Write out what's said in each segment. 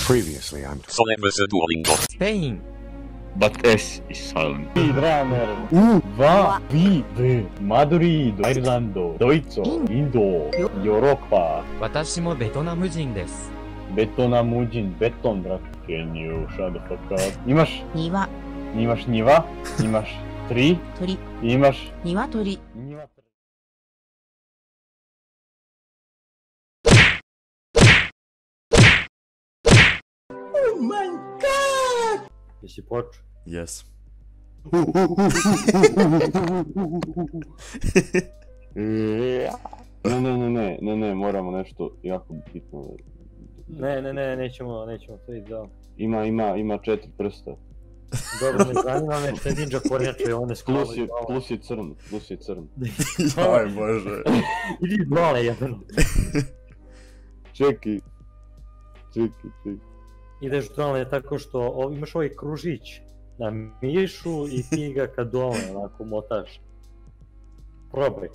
Previously, I'm ソネムスドゥオリンゴ。スペイン But S is silent. Runner, va, vide, Madrid, Irlando, Deutsche, Indo, Europa, 私もベトナム人です。 Betonamujin, Betondra. Can you shut the fuck up? Imaš 庭、 niva, imaš 3, 鳥、 imaš 鶏、 niva. Jesi počeo? Yes. Ne, moramo nešto jako bitno. Ne, nećemo, to je idealno. Ima 4 prsta. Dobro, ne zanima me što je ninja kornjače, one sklavaju. Plus je crn. Aj bože. Idi dole, jebeno. Čekaj. Ideš dole tako što imaš ovaj kružić na mišu i ti ga kad dole onako motaš. Probaj.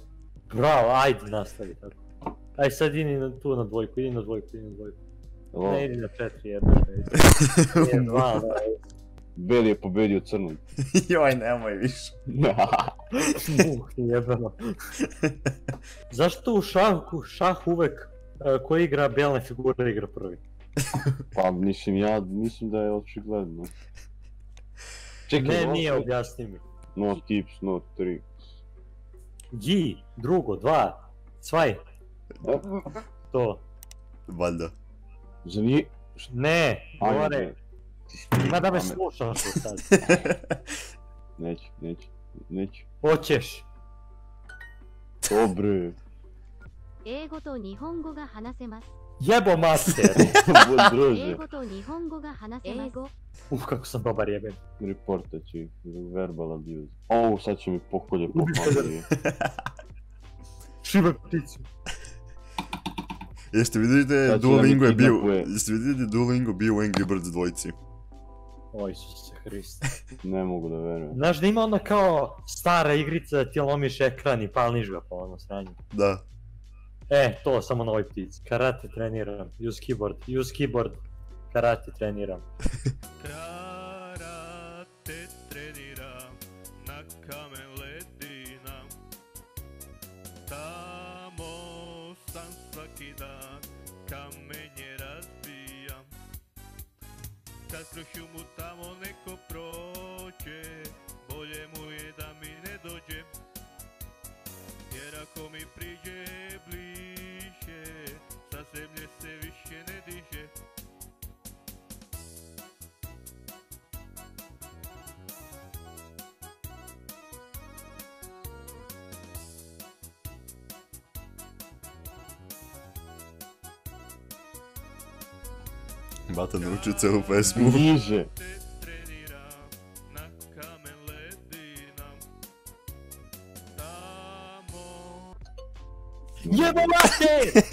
Bravo, ajde nastavi tako. Aj sad idi tu na dvojku, idi na dvojku. Ne, idi na 4, jebeš ga, idi. Nije 2, da. Beli je pobedio crnom. Joj, nemoj više. Jebeno. Zašto u šahu uvek ko igra belne figure igra prvi? Pa mislim da je očigledno. Ne, nije, objasni mi. No tips, no tricks. G, drugo, 2, cvaj. To. Valjda. Ne, gore. Ima da me slušaš sad. Neću. Hoćeš. Dobre. 英語と日本語が話せます。 Jebo master. 英語と日本語が話せます。 Kako sam dobar jeben. Reportat će ih, verbal abuse. Sad će mi pokolje popaliti. Šivaj pticu. Jeste vidjeli da je Duolingo bio u Angry Birds dvojici? O Isuse Hriste. Ne mogu da verujem. Znaš da ima ono kao stara igrica da ti lomiš ekran i palniš ga po ono sranju. Da. To samo na ovoj ptici. Karate treniram. Use keyboard. Karate treniram. Karate treniram na kamen ledina. Tamo sam svaki dan kamenje razbijam. Kad kroz šumu tamo neko prođe, bolje mu je da mi ne dođe. Jer ako mi priđe bliže, sa zemlje se više ne diže. Bata naučio celu pesmu. Bliže. Treniram na kamen ledinam. Tamo. Jebo master!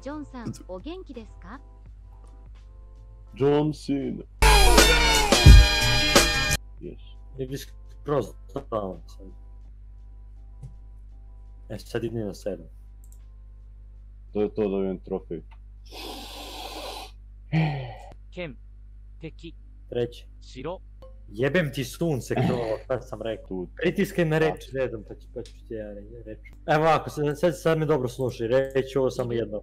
John さん、お元気ですか？ John Cena. Yes. Idi skroz tamo sad. Sad idi na 7. To je to, dobijem trofej. 剣、敵、 Treći. 城。 Jebem ti sunce krovo, šta sam rekao. Tu. Pritiskaj na reč redom pa ću ti ja reći. Evo ovako, sad me dobro slušaj, reći ovo samo jedno.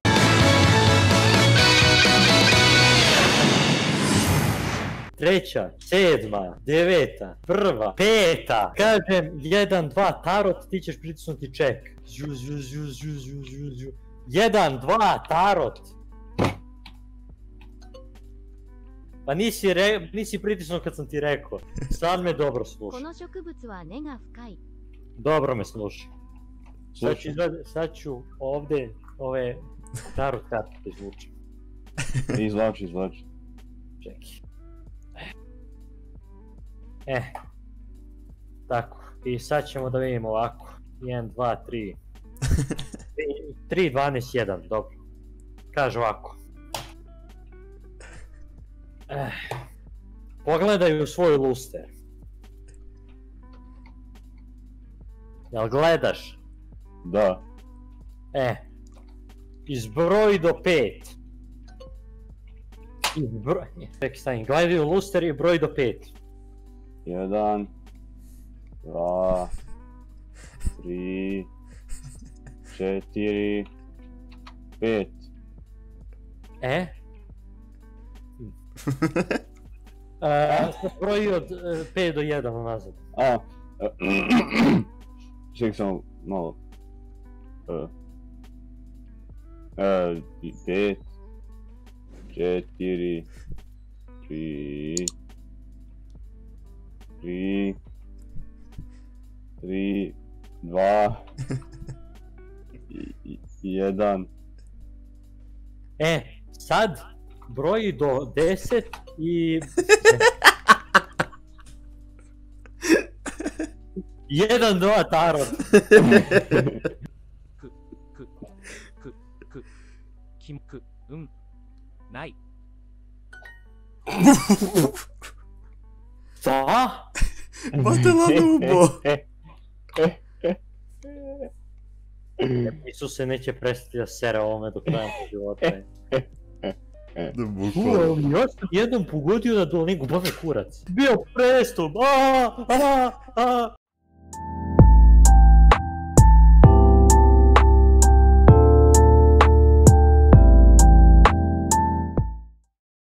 Treća, 7, 9, 1, 5. Kažem 1, 2, tarot, ti ćeš pritisnuti ček. 1, 2, tarot. Pa nisi pritisnuo kad sam ti rekao. Sad me dobro こ slušaj. の植物は根が深い。 Dobro me slušaj. Sad ću ovdje ove tarot karte izvučem. Izvlači. Čekaj. Tako. I sad ćemo da vidimo ovako. 1, 2, 3. 3, 12, 1. Dobro. Kaže ovako. Pogledaj u svoj luster. Jel gledaš? Da. Izbroj do 5. Čekaj, stani, gledaj u luster i broj do 5. 1, 2, 3, 4, 5. Sad broji od 5 do 1 nazad. Čekaj samo malo. 5, 4, 3, 2, 1. Sad broji do 10 i... 1, 2, tarot. Kim, Nai. Šta? Batela nubo! Isuse neće prestati da sere ovome do kraja života. Da bukvalno. Ja sam jednom pogodio na Duolingu, bože kurac. Bio prestup,